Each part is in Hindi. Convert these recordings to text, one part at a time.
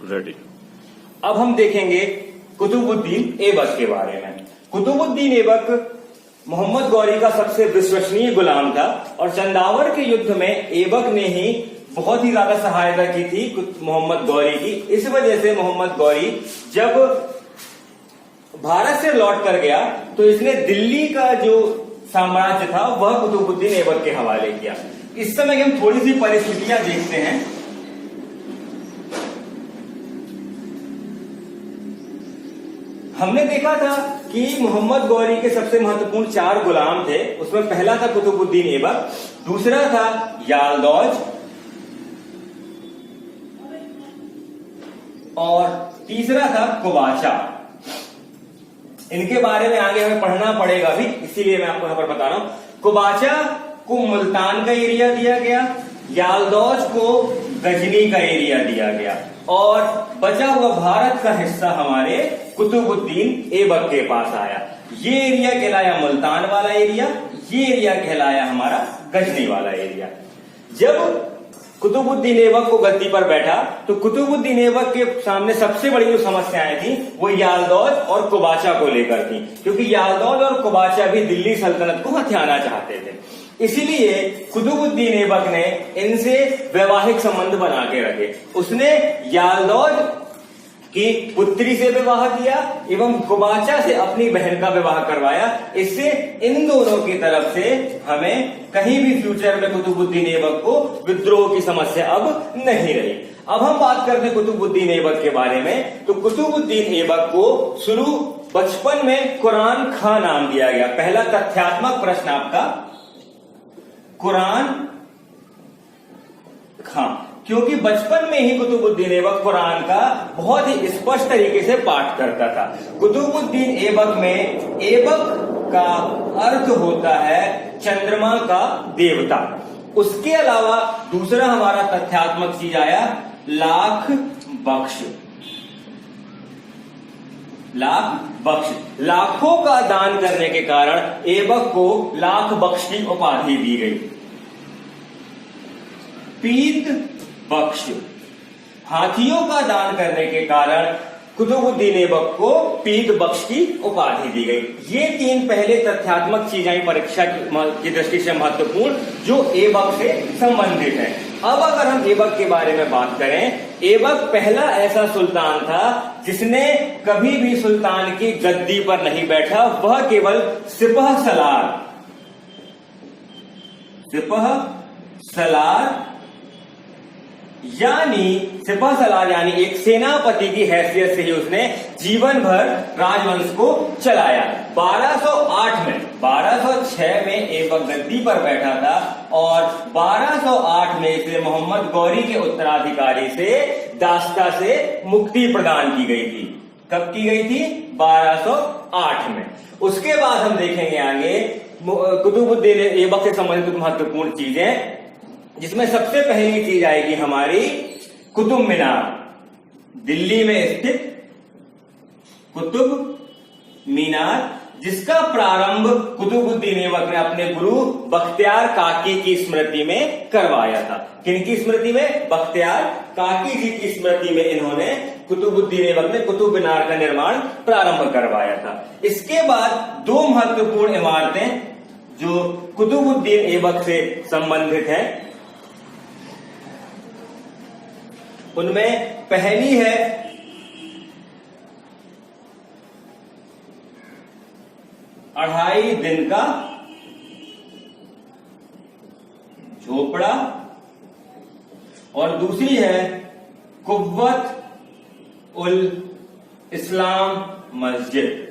रेडी। अब हम देखेंगे कुतुबुद्दीन ऐबक के बारे में। कुतुबुद्दीन ऐबक मोहम्मद गौरी का सबसे विश्वसनीय गुलाम था और चंदावर के युद्ध में ऐबक ने ही बहुत ही ज्यादा सहायता की थी मोहम्मद गौरी की। इस वजह से मोहम्मद गौरी जब भारत से लौट कर गया तो इसने दिल्ली का जो साम्राज्य था वह कुतुबुद्दीन ऐबक के हवाले किया। इस समय हम थोड़ी सी परिस्थितियां देखते हैं। हमने देखा था कि मोहम्मद गौरी के सबसे महत्वपूर्ण 4 गुलाम थे। उसमें पहला था कुतुबुद्दीन ऐबक, दूसरा था यालदौज और तीसरा था कुबाचा। इनके बारे में आगे हमें पढ़ना पड़ेगा भी, इसीलिए मैं आपको यहां पर बता रहा हूं। कुबाचा को मुल्तान का एरिया दिया गया, यालदौज को गजनी का एरिया दिया गया और बचा हुआ भारत का हिस्सा हमारे कुतुबुद्दीन ऐबक के पास आया। ये एरिया कहलाया मुल्तान वाला एरिया, ये एरिया कहलाया हमारा गजनी वाला एरिया। जब कुतुबुद्दीन ऐबक को गद्दी पर बैठा तो कुतुबुद्दीन ऐबक के सामने सबसे बड़ी जो समस्याएं थी वो यालदौज और कुबाचा को लेकर थी, क्योंकि यालदौज और कुबाचा भी दिल्ली सल्तनत को हथियाना चाहते थे। इसीलिए कुतुबुद्दीन ऐबक ने इनसे वैवाहिक संबंध बना के रखे। उसने यालदौज की पुत्री से विवाह किया एवं कुबाचा से अपनी बहन का विवाह करवाया। इससे इन दोनों की तरफ से हमें कहीं भी फ्यूचर में कुतुबुद्दीन ऐबक को विद्रोह की समस्या अब नहीं रही। अब हम बात करते हैं कुतुबुद्दीन ऐबक के बारे में। तो कुतुबुद्दीन ऐबक को शुरू बचपन में कुरान खां नाम दिया गया। पहला तथ्यात्मक प्रश्न आपका, कुरान खां, क्योंकि बचपन में ही कुतुबुद्दीन ऐबक कुरान का बहुत ही स्पष्ट तरीके से पाठ करता था। कुतुबुद्दीन ऐबक में ऐबक का अर्थ होता है चंद्रमा का देवता। उसके अलावा दूसरा हमारा तथ्यात्मक चीज आया लाख बख्श। लाख बख्श, लाखों का दान करने के कारण ऐबक को लाख बख्श की उपाधि दी गई। पीत बख्श, हाथियों का दान करने के कारण कुतुबुद्दीन ऐबक को पीत बख्श की उपाधि दी गई। ये 3 पहले तथ्यात्मक चीजें परीक्षा की दृष्टि से महत्वपूर्ण जो ऐबक से संबंधित है। अब अगर हम ऐबक के बारे में बात करें, ऐबक पहला ऐसा सुल्तान था जिसने कभी भी सुल्तान की गद्दी पर नहीं बैठा। वह केवल सिपह सलार यानी एक सेनापति की हैसियत से ही उसने जीवन भर राजवंश को चलाया। 1206 में ऐबक गद्दी पर बैठा था और 1208 में इसे मोहम्मद गौरी के उत्तराधिकारी से दास्ता से मुक्ति प्रदान की गई थी। कब की गई थी? 1208 में। उसके बाद हम देखेंगे आगे कुतुबुद्दीन ऐबक से संबंधित महत्वपूर्ण चीजें, जिसमें सबसे पहली चीज आएगी हमारी कुतुब मीनार। दिल्ली में स्थित कुतुब मीनार, जिसका प्रारंभ कुतुबुद्दीन ऐबक ने अपने गुरु बख्तियार काकी की स्मृति में करवाया था। किनकी स्मृति में? बख्तियार काकी जी की स्मृति में इन्होंने कुतुबुद्दीन ऐबक ने कुतुब मीनार का निर्माण प्रारंभ करवाया था। इसके बाद 2 महत्वपूर्ण इमारतें जो कुतुबुद्दीन ऐबक से संबंधित हैं, उनमें पहली है अढ़ाई दिन का झोपड़ा और दूसरी है कुव्वत उल इस्लाम मस्जिद।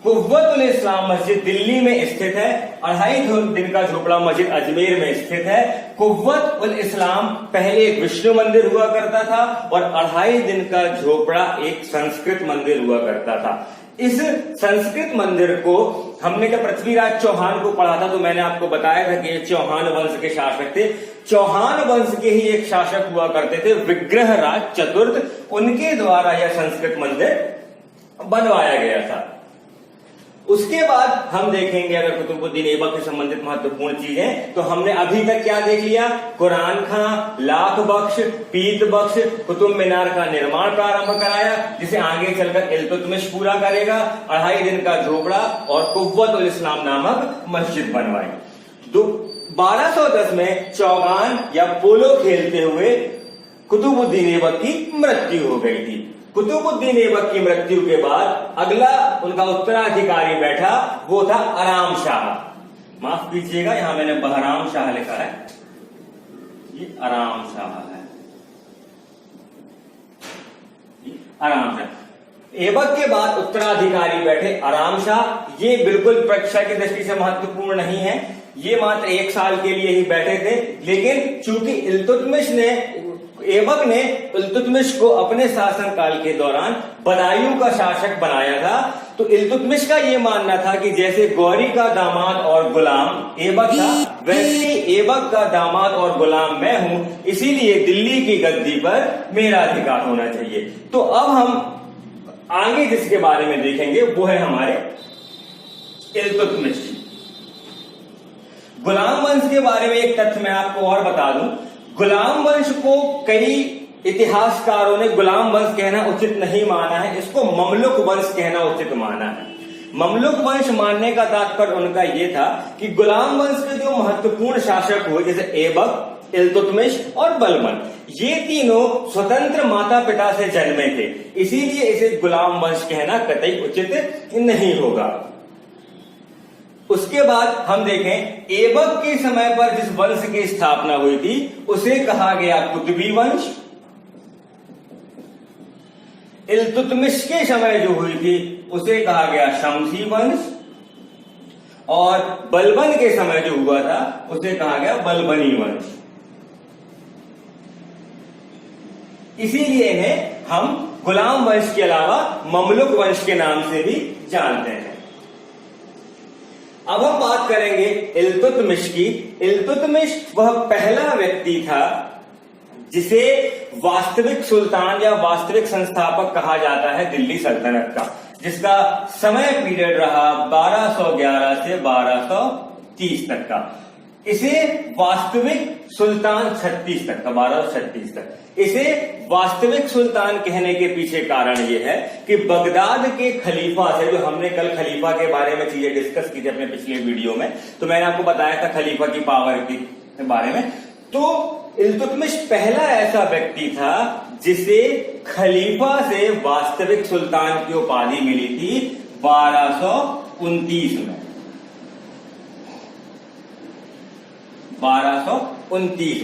कुव्वत उल इस्लाम मस्जिद दिल्ली में स्थित है। अढ़ाई दिन का झोपड़ा मस्जिद अजमेर में स्थित है। कुव्वत उल इस्लाम पहले एक विष्णु मंदिर हुआ करता था और अढ़ाई दिन का झोपड़ा एक संस्कृत मंदिर हुआ करता था। इस संस्कृत मंदिर को हमने जब पृथ्वीराज चौहान को पढ़ा था तो मैंने आपको बताया था कि ये चौहान वंश के शासक थे। चौहान वंश के ही एक शासक हुआ करते थे विग्रहराज चतुर्थ, उनके द्वारा यह संस्कृत मंदिर बनवाया गया था। उसके बाद हम देखेंगे अगर कुतुबुद्दीन ऐबक से संबंधित महत्वपूर्ण चीजें, तो हमने अभी तक क्या देख लिया? कुरान खां, लाख बख्श, पीत बख्श, कुतुब मीनार का निर्माण प्रारंभ कराया, जिसे आगे चलकर इल्तुतमिश पूरा करेगा, 2.5 दिन का झोपड़ा और कुव्वत उल इस्लाम नामक मस्जिद बनवाई। 1210 में चौगान या पोलो खेलते हुए कुतुबुद्दीन ऐबक की मृत्यु हो गई थी। कुतुबुद्दीन ऐबक की मृत्यु के बाद अगला उनका उत्तराधिकारी बैठा, वो था आराम शाह। माफ कीजिएगा, यहां मैंने बहराम शाह लिखा है, ये आराम शाह है, आराम शाह। ऐबक के बाद उत्तराधिकारी बैठे आराम शाह। ये बिल्कुल परीक्षा की दृष्टि से महत्वपूर्ण नहीं है, ये मात्र 1 साल के लिए ही बैठे थे। लेकिन चूंकि ऐबक ने इल्तुतमिश को अपने शासनकाल के दौरान बदायूं का शासक बनाया था, तो इल्तुतमिश का यह मानना था कि जैसे गौरी का दामाद और गुलाम ऐबक था, वैसे ही ऐबक का दामाद और गुलाम मैं हूं, इसीलिए दिल्ली की गद्दी पर मेरा अधिकार होना चाहिए। तो अब हम आगे जिसके बारे में देखेंगे वो है हमारे इल्तुतमिश। गुलाम वंश के बारे में एक तथ्य मैं आपको और बता दूं। गुलाम वंश को कई इतिहासकारों ने गुलाम वंश कहना उचित नहीं माना है, इसको ममलुक वंश कहना उचित माना है। ममलुक वंश मानने का तात्पर्य उनका यह था कि गुलाम वंश के जो महत्वपूर्ण शासक हुए, जैसे ऐबक, इल्तुतमिश और बलबन, ये तीनों स्वतंत्र माता पिता से जन्मे थे, इसीलिए इसे गुलाम वंश कहना कतई उचित नहीं होगा। उसके बाद हम देखें, ऐबक के समय पर जिस वंश की स्थापना हुई थी उसे कहा गया कुतुबी वंश। इल्तुतमिश के समय जो हुई थी उसे कहा गया शमसी वंश, और बलबन के समय जो हुआ था उसे कहा गया बलबनी वंश। इसीलिए इन्हें हम गुलाम वंश के अलावा ममलुक वंश के नाम से भी जानते हैं। अब हम बात करेंगे इल्तुतमिश की। इल्तुतमिश वह पहला व्यक्ति था जिसे वास्तविक सुल्तान या वास्तविक संस्थापक कहा जाता है दिल्ली सल्तनत का, जिसका समय पीरियड रहा 1211 से 1230 तक का। इसे वास्तविक सुल्तान 36 तक का, 1236 तक। इसे वास्तविक सुल्तान कहने के पीछे कारण यह है कि बगदाद के खलीफा से, जो हमने कल खलीफा के बारे में चीजें डिस्कस की थी अपने पिछले वीडियो में, तो मैंने आपको बताया था खलीफा की पावर के बारे में। तो इल्तुतमिश पहला ऐसा व्यक्ति था जिसे खलीफा से वास्तविक सुल्तान की उपाधि मिली थी 1229 में। 1229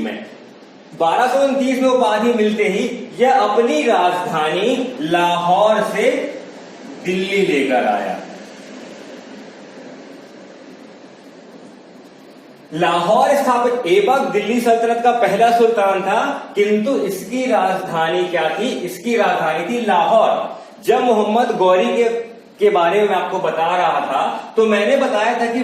में उपाधि मिलते ही यह अपनी राजधानी लाहौर से दिल्ली लेकर आया। लाहौर स्थापित ऐबक दिल्ली सल्तनत का पहला सुल्तान था, किंतु इसकी राजधानी क्या थी? इसकी राजधानी थी लाहौर। जब मोहम्मद गौरी के बारे में आपको बता रहा था तो मैंने बताया था कि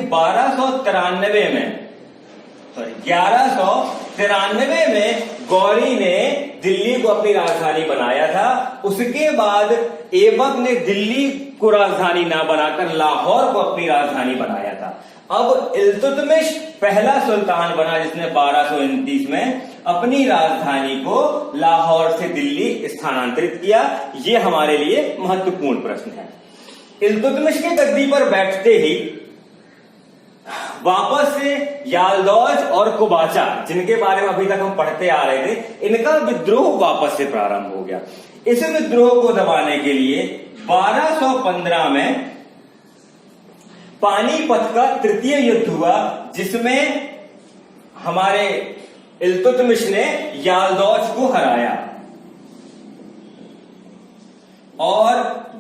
1193 में गौरी ने दिल्ली को अपनी राजधानी बनाया था। उसके बाद ऐबक ने दिल्ली को राजधानी ना बनाकर लाहौर को अपनी राजधानी बनाया था। अब इल्तुतमिश पहला सुल्तान बना जिसने 1229 में अपनी राजधानी को लाहौर से दिल्ली स्थानांतरित किया। यह हमारे लिए महत्वपूर्ण प्रश्न है। इल्तुतमिश के गद्दी पर बैठते ही वापस से यालदौज और कुबाचा, जिनके बारे में अभी तक हम पढ़ते आ रहे थे, इनका विद्रोह वापस से प्रारंभ हो गया। इस विद्रोह को दबाने के लिए 1215 में पानीपत का तृतीय युद्ध हुआ, जिसमें हमारे इल्तुतमिश ने यालदौज को हराया, और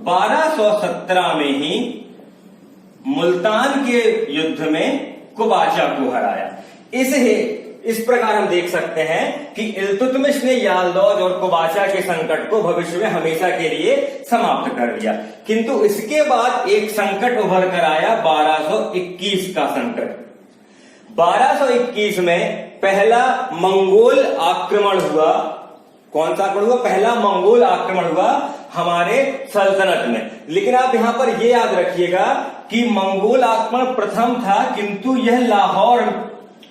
1217 में ही मुल्तान के युद्ध में कुबाचा को हराया। इस प्रकार हम देख सकते हैं कि इल्तुतमिश ने यालदौज और कुबाचा के संकट को भविष्य में हमेशा के लिए समाप्त कर दिया। किंतु इसके बाद एक संकट उभर कर आया, 1221 का संकट। 1221 में पहला मंगोल आक्रमण हुआ कौन सा आक्रमण हुआ? पहला मंगोल आक्रमण हुआ हमारे सल्तनत में। लेकिन आप यहां पर यह याद रखिएगा कि मंगोल आक्रमण प्रथम था, किंतु यह लाहौर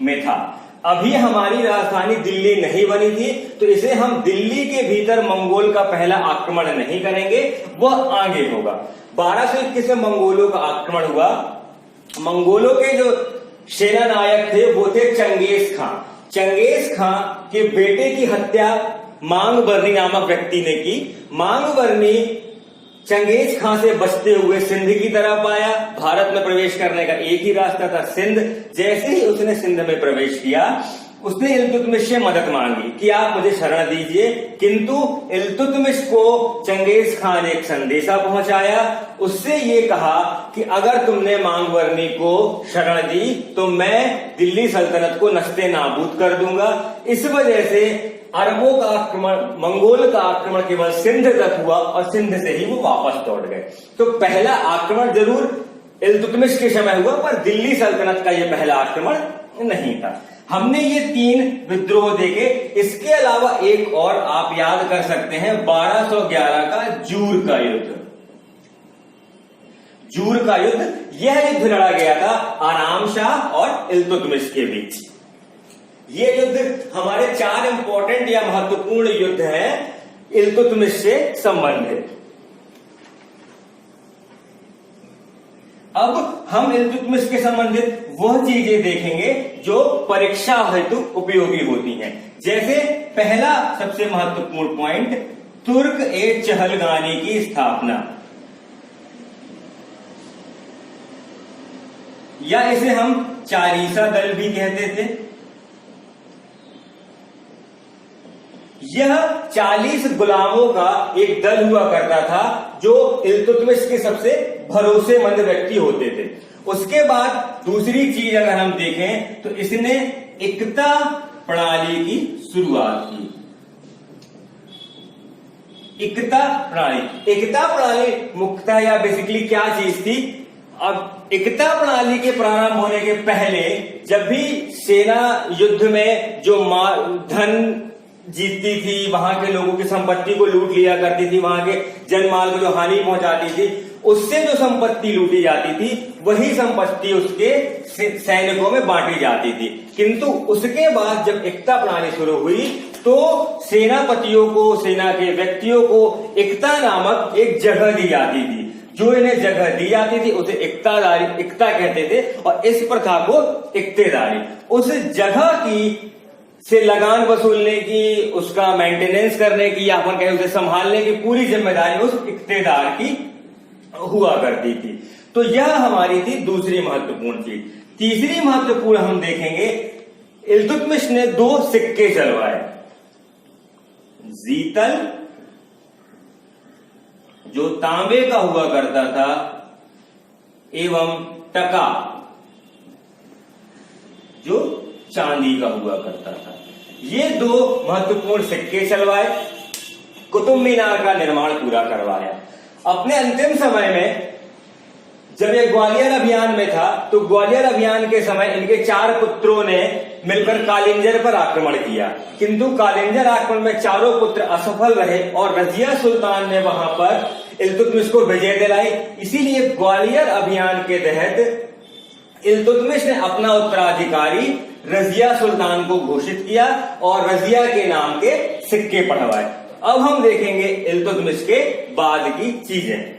में था। अभी हमारी राजधानी दिल्ली नहीं बनी थी, तो इसे हम दिल्ली के भीतर मंगोल का पहला आक्रमण नहीं करेंगे, वह आगे होगा। 1221 में मंगोलों का आक्रमण हुआ। मंगोलों के जो सेना नायक थे वो थे चंगेज खां। चंगेज खां के बेटे की हत्या मांगबरनी नामक व्यक्ति ने की। मांगबरनी चंगेज खां से बचते हुए सिंध की तरफ आया। भारत में प्रवेश करने का एक ही रास्ता था, सिंध। जैसे ही उसने सिंध में प्रवेश किया, उसने इल्तुतमिश से मदद मांगी कि आप मुझे शरण दीजिए, किंतु इल्तुतमिश को चंगेज खां ने एक संदेशा पहुंचाया। उससे ये कहा कि अगर तुमने मांगबरनी को शरण दी तो मैं दिल्ली सल्तनत को नस्ते नाबूद कर दूंगा। इस वजह से अरबों का आक्रमण, मंगोल का आक्रमण केवल सिंध तक हुआ और सिंध से ही वो वापस लौट गए। तो पहला आक्रमण जरूर इल्तुतमिश के समय हुआ, पर दिल्ली सल्तनत का ये पहला आक्रमण नहीं था। हमने ये 3 विद्रोह देखे। इसके अलावा एक और आप याद कर सकते हैं, 1211 का जूर का युद्ध। जूर का युद्ध, यह युद्ध लड़ा गया था आराम शाह और इल्तुतमिश के बीच। ये युद्ध हमारे 4 इंपॉर्टेंट या महत्वपूर्ण युद्ध हैं इल्तुतमिश से संबंधित। अब हम इल्तुतमिश के संबंधित वह चीजें देखेंगे जो परीक्षा हेतु उपयोगी होती हैं। जैसे पहला सबसे महत्वपूर्ण पॉइंट, तुर्क ए चहलगानी की स्थापना, या इसे हम चारीसा दल भी कहते थे। यह 40 गुलामों का एक दल हुआ करता था जो इल्तुतमिश के सबसे भरोसेमंद व्यक्ति होते थे। उसके बाद दूसरी चीज अगर हम देखें तो इसने इक्ता प्रणाली की शुरुआत की। इक्ता प्रणाली मुख्यतः या बेसिकली क्या चीज थी? अब इक्ता प्रणाली के प्रारंभ होने के पहले जब भी सेना युद्ध में जो धन जीतती थी, वहां के लोगों की संपत्ति को लूट लिया करती थी, वहां के जनमाल को जो हानि पहुंचाती थी, उससे जो संपत्ति लूटी जाती थी वही संपत्ति उसके सैनिकों में बांटी जाती थी। किंतु उसके बाद जब इक्ता प्रणाली शुरू हुई तो सेनापतियों को, सेना के व्यक्तियों को इक्ता नामक एक जगह दी जाती थी। जो इन्हें जगह दी जाती थी उसे इक्ता कहते थे, और इस प्रथा को इक्तेदारी। उस जगह की से लगान वसूलने की, उसका मेंटेनेंस करने की, या अपन कहें उसे संभालने की पूरी जिम्मेदारी उस इक्तेदार की हुआ करती थी। तो यह हमारी थी दूसरी महत्वपूर्ण चीज। तीसरी महत्वपूर्ण हम देखेंगे, इल्तुतमिश ने 2 सिक्के चलवाए, जीतल जो तांबे का हुआ करता था एवं टका जो चांदी का हुआ करता था। ये 2 महत्वपूर्ण सिक्के चलवाए, कुतुब मीनार का निर्माण पूरा करवाया। अपने अंतिम समय में जब ये ग्वालियर अभियान में था तो ग्वालियर अभियान के समय इनके 4 पुत्रों ने मिलकर कालिंजर पर आक्रमण किया, किंतु कालिंजर आक्रमण में चारों पुत्र असफल रहे और रजिया सुल्तान ने वहां पर इल्तुतमिश को विजय दिलाई। इसीलिए ग्वालियर अभियान के तहत इल्तुतमिश ने अपना उत्तराधिकारी रजिया सुल्तान को घोषित किया और रजिया के नाम के सिक्के पढ़वाए। अब हम देखेंगे इल्तुतमिश के बाद की चीजें।